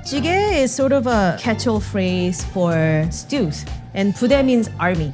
Jjigae is sort of a catch-all phrase for stews, and Budae means army.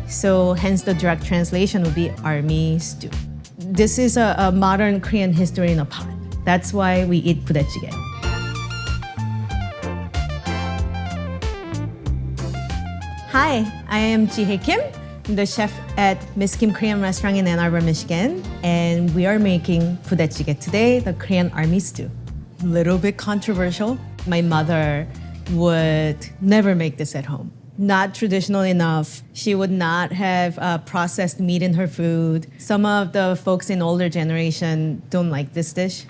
So hence the direct translation would be army stew. This is a modern Korean history in a pot. That's why we eat Budae Jjigae. Hi, I am Hye Kim, the chef at Miss Kim Korean Restaurant in Ann Arbor, Michigan, and we are making Budae Jjigae today, the Korean army stew. A little bit controversial. My mother would never make this at home. Not traditional enough. She would not have processed meat in her food. Some of the folks in older generation don't like this dish.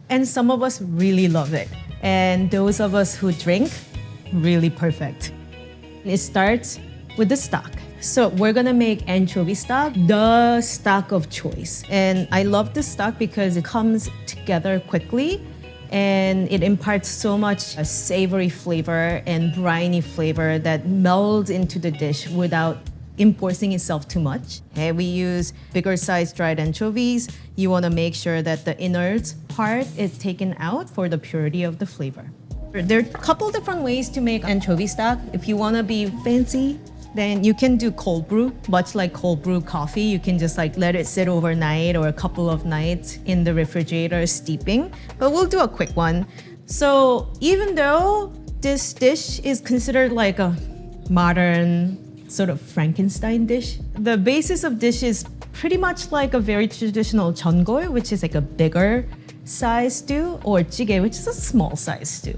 And some of us really love it. And those of us who drink, really perfect. It starts with the stock. So we're gonna make anchovy stock, the stock of choice. And I love this stock because it comes together quickly and it imparts so much savory flavor and briny flavor that melds into the dish without enforcing itself too much. Okay, we use bigger sized dried anchovies. You wanna make sure that the innards part is taken out for the purity of the flavor. There are a couple different ways to make anchovy stock. If you wanna be fancy, then you can do cold brew, much like cold brew coffee. You can just let it sit overnight or a couple of nights in the refrigerator steeping, but we'll do a quick one. So even though this dish is considered like a modern sort of Frankenstein dish, the basis of dish is pretty much like a very traditional jeongeol, which is like a bigger size stew, or jjigae, which is a small size stew.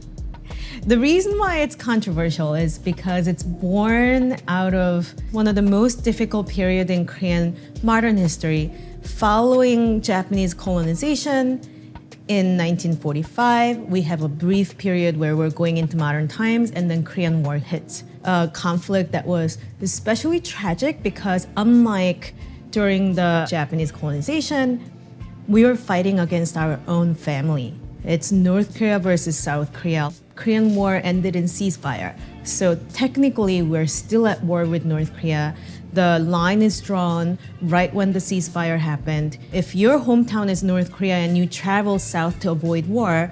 The reason why it's controversial is because it's born out of one of the most difficult periods in Korean modern history, following Japanese colonization. In 1945, we have a brief period where we're going into modern times, and then Korean War hits. A conflict that was especially tragic because unlike during the Japanese colonization, we were fighting against our own family. It's North Korea versus South Korea. Korean War ended in ceasefire. So technically, we're still at war with North Korea. The line is drawn right when the ceasefire happened. If your hometown is North Korea and you travel south to avoid war,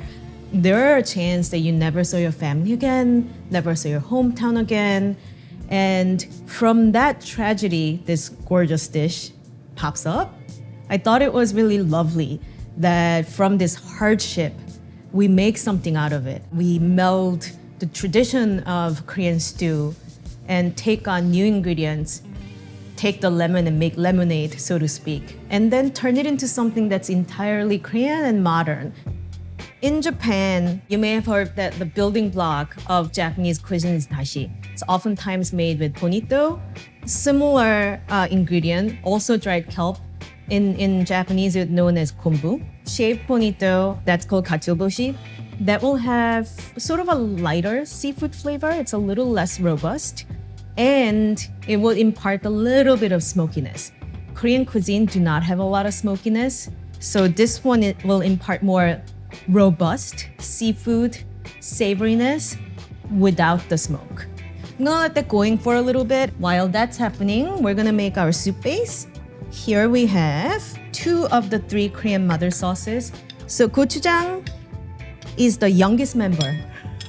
there are a chance that you never saw your family again, never saw your hometown again. And from that tragedy, this gorgeous dish pops up. I thought it was really lovely that from this hardship, we make something out of it. We meld the tradition of Korean stew and take on new ingredients, take the lemon and make lemonade, so to speak, and then turn it into something that's entirely Korean and modern. In Japan, you may have heard that the building block of Japanese cuisine is dashi. It's oftentimes made with bonito. Similar ingredient, also dried kelp. In Japanese, it's known as kombu. Shaved bonito, that's called katsuobushi. That will have sort of a lighter seafood flavor. It's a little less robust. And it will impart a little bit of smokiness. Korean cuisine do not have a lot of smokiness. So this one, it will impart more robust seafood savoriness without the smoke. I'm gonna let that going for a little bit. While that's happening, we're gonna make our soup base. Here we have 2 of the 3 Korean mother sauces. So gochujang is the youngest member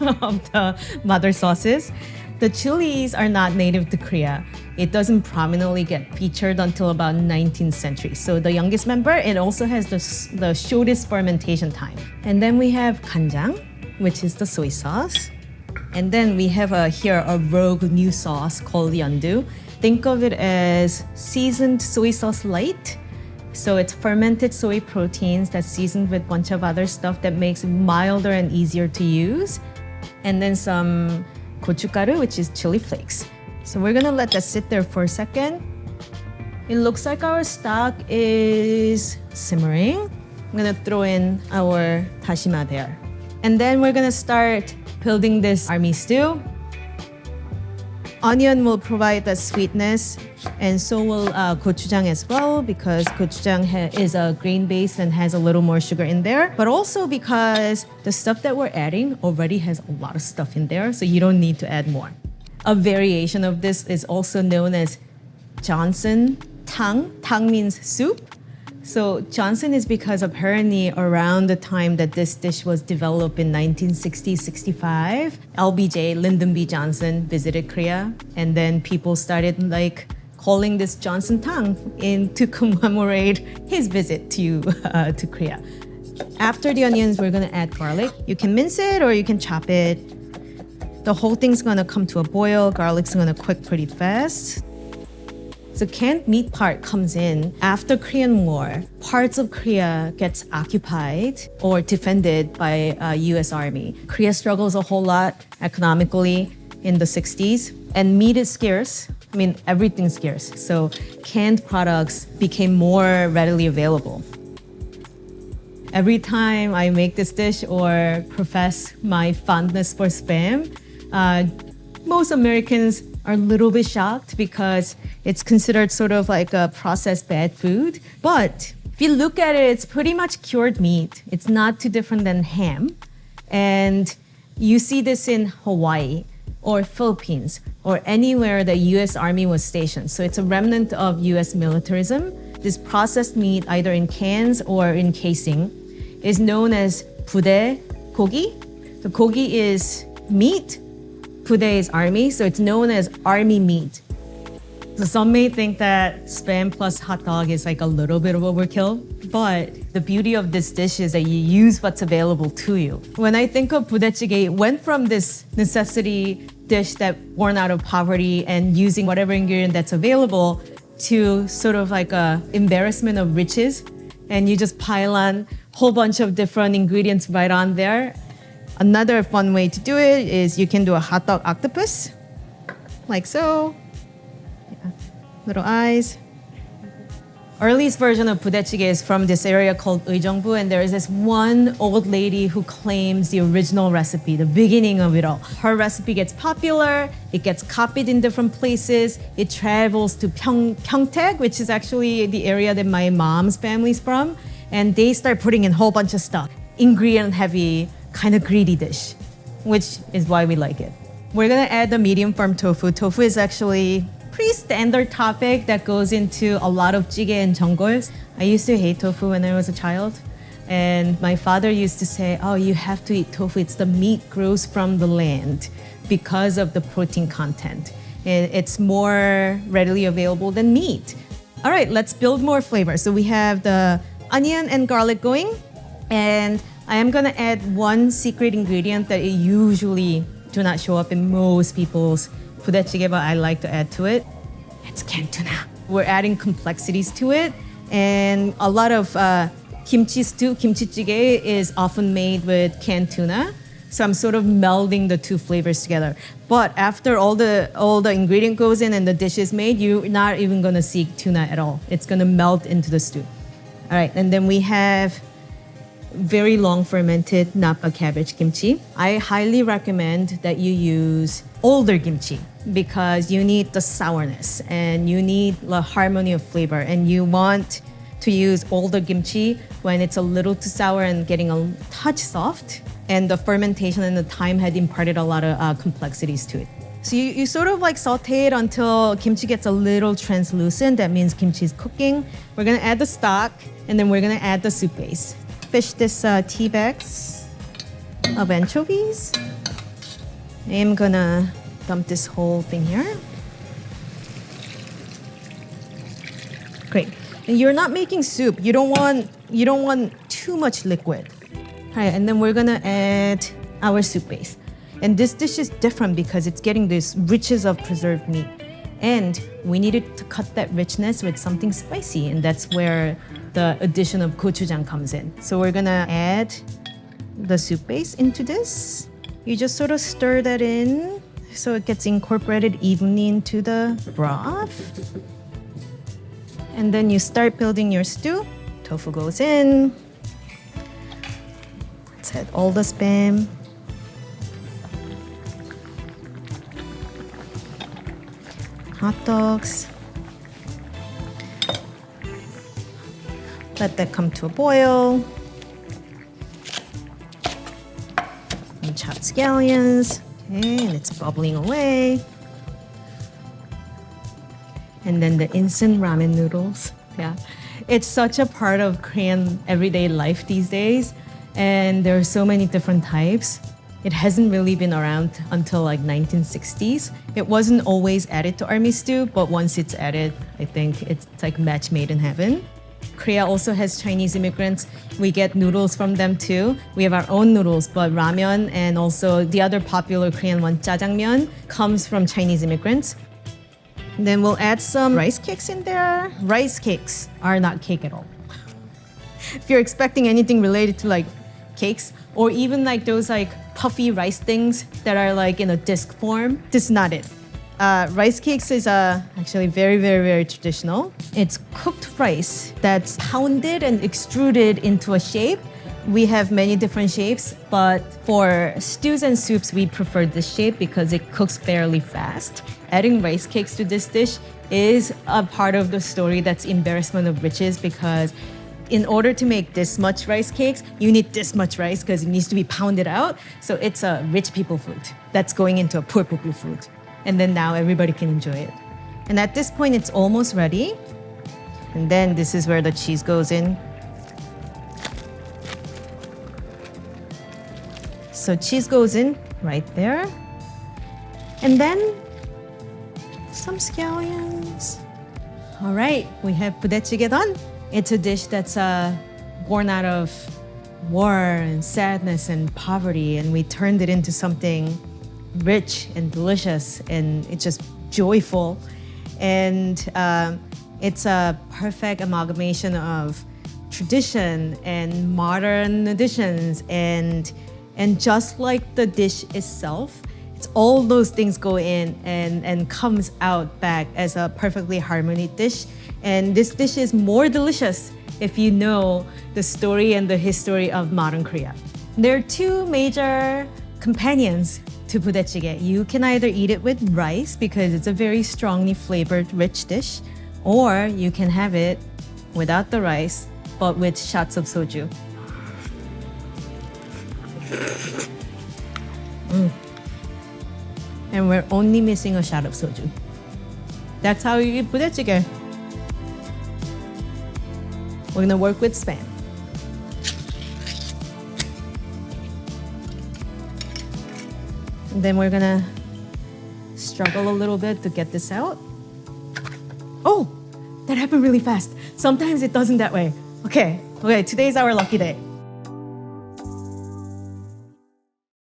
of the mother sauces. The chilies are not native to Korea. It doesn't prominently get featured until about 19th century. So the youngest member, it also has the shortest fermentation time. And then we have 간장, which is the soy sauce. And then we have here a rogue new sauce called yeondu. Think of it as seasoned soy sauce light. So it's fermented soy proteins that's seasoned with a bunch of other stuff that makes it milder and easier to use. And then some gochugaru, which is chili flakes. So we're gonna let that sit there for a second. It looks like our stock is simmering. I'm gonna throw in our dashima there. And then we're gonna start building this army stew. Onion will provide the sweetness, and so will gochujang as well, because gochujang is a grain base and has a little more sugar in there, but also because the stuff that we're adding already has a lot of stuff in there, so you don't need to add more. A variation of this is also known as Johnson tang. Tang means soup. So Johnson is because apparently around the time that this dish was developed in 1960-65, LBJ, Lyndon B. Johnson, visited Korea, and then people started like calling this Johnson Tang in to commemorate his visit to Korea. After the onions, we're gonna add garlic. You can mince it or you can chop it. The whole thing's gonna come to a boil. Garlic's gonna cook pretty fast. The canned meat part comes in after Korean War. Parts of Korea gets occupied or defended by U.S. Army. Korea struggles a whole lot economically in the 60s, and meat is scarce. I mean, everything's scarce. So canned products became more readily available. Every time I make this dish or profess my fondness for Spam, most Americans are a little bit shocked because it's considered sort of like a processed bad food. But if you look at it, it's pretty much cured meat. It's not too different than ham. And you see this in Hawaii or Philippines or anywhere the US Army was stationed. So it's a remnant of US militarism. This processed meat, either in cans or in casing, is known as Budae Jjigae. The gogi is meat, Budae is army, so it's known as army meat. So some may think that Spam plus hot dog is like a little bit of overkill, but the beauty of this dish is that you use what's available to you. When I think of Budae Jjigae, it went from this necessity dish that born out of poverty and using whatever ingredient that's available to sort of like a embarrassment of riches, and you just pile on a whole bunch of different ingredients right on there. Another fun way to do it is you can do a hot dog octopus, like so. Yeah. Little eyes. Earliest version of Budae Jjigae is from this area called Uijeongbu, and there is this one old lady who claims the original recipe, the beginning of it all. Her recipe gets popular, it gets copied in different places, it travels to Pyeongtaek, which is actually the area that my mom's family's from, and they start putting in a whole bunch of stuff. Ingredient heavy, kind of greedy dish, which is why we like it. We're gonna add the medium firm tofu. Tofu is actually pretty standard topic that goes into a lot of jjigae and jeonggol. I used to hate tofu when I was a child, and my father used to say, oh, you have to eat tofu. It's the meat grows from the land because of the protein content. And it's more readily available than meat. All right, let's build more flavor. So we have the onion and garlic going, and I am gonna add one secret ingredient that usually do not show up in most people's Budae Jjigae, but I like to add to it. It's canned tuna. We're adding complexities to it, and a lot of kimchi stew, kimchi jjigae is often made with canned tuna. So I'm sort of melding the two flavors together. But after all the ingredient goes in and the dish is made, you're not even gonna see tuna at all. It's gonna melt into the stew. All right, and then we have very long fermented nappa cabbage kimchi. I highly recommend that you use older kimchi because you need the sourness and you need the harmony of flavor, and you want to use older kimchi when it's a little too sour and getting a touch soft, and the fermentation and the time had imparted a lot of complexities to it. So you sort of like saute it until kimchi gets a little translucent. That means kimchi is cooking. We're gonna add the stock, and then we're gonna add the soup base. Fish this tea bags of anchovies. I'm gonna dump this whole thing here. Great. And you're not making soup. You don't want too much liquid. All right, and then we're gonna add our soup base. And this dish is different because it's getting this riches of preserved meat. And we needed to cut that richness with something spicy, and that's where the addition of gochujang comes in. So we're gonna add the soup base into this. You just sort of stir that in so it gets incorporated evenly into the broth. And then you start building your stew. Tofu goes in. Let's add all the Spam. Hot dogs. Let that come to a boil. And chopped scallions. Okay, and it's bubbling away. And then the instant ramen noodles. Yeah. It's such a part of Korean everyday life these days, and there are so many different types. It hasn't really been around until like 1960s. It wasn't always added to army stew, but once it's added, I think it's like match made in heaven. Korea also has Chinese immigrants. We get noodles from them too. We have our own noodles, but ramen and also the other popular Korean one, jjajangmyeon, comes from Chinese immigrants. And then we'll add some rice cakes in there. Rice cakes are not cake at all. If you're expecting anything related to like cakes or even like those like puffy rice things that are like in a disc form, this is not it. Rice cakes is actually very, very, very traditional. It's cooked rice that's pounded and extruded into a shape. We have many different shapes, but for stews and soups, we prefer this shape because it cooks fairly fast. Adding rice cakes to this dish is a part of the story that's embarrassment of riches because in order to make this much rice cakes, you need this much rice because it needs to be pounded out. So it's a rich people food that's going into a poor people food. And then now everybody can enjoy it. And at this point, it's almost ready. And then this is where the cheese goes in. So cheese goes in right there. And then some scallions. All right, we have Budae Jjigae done. It's a dish that's born out of war and sadness and poverty, and we turned it into something rich and delicious, and it's just joyful. And it's a perfect amalgamation of tradition and modern additions, and just like the dish itself, it's all those things go in and comes out back as a perfectly harmonious dish. And this dish is more delicious if you know the story and the history of modern Korea. There are two major companions to Budae Jjigae. You can either eat it with rice because it's a very strongly flavored, rich dish, or you can have it without the rice, but with shots of soju. And we're only missing a shot of soju. That's how you eat Budae Jjigae. We're gonna work with Spam. And then we're gonna struggle a little bit to get this out. Oh, that happened really fast. Sometimes it doesn't that way. Okay, today's our lucky day.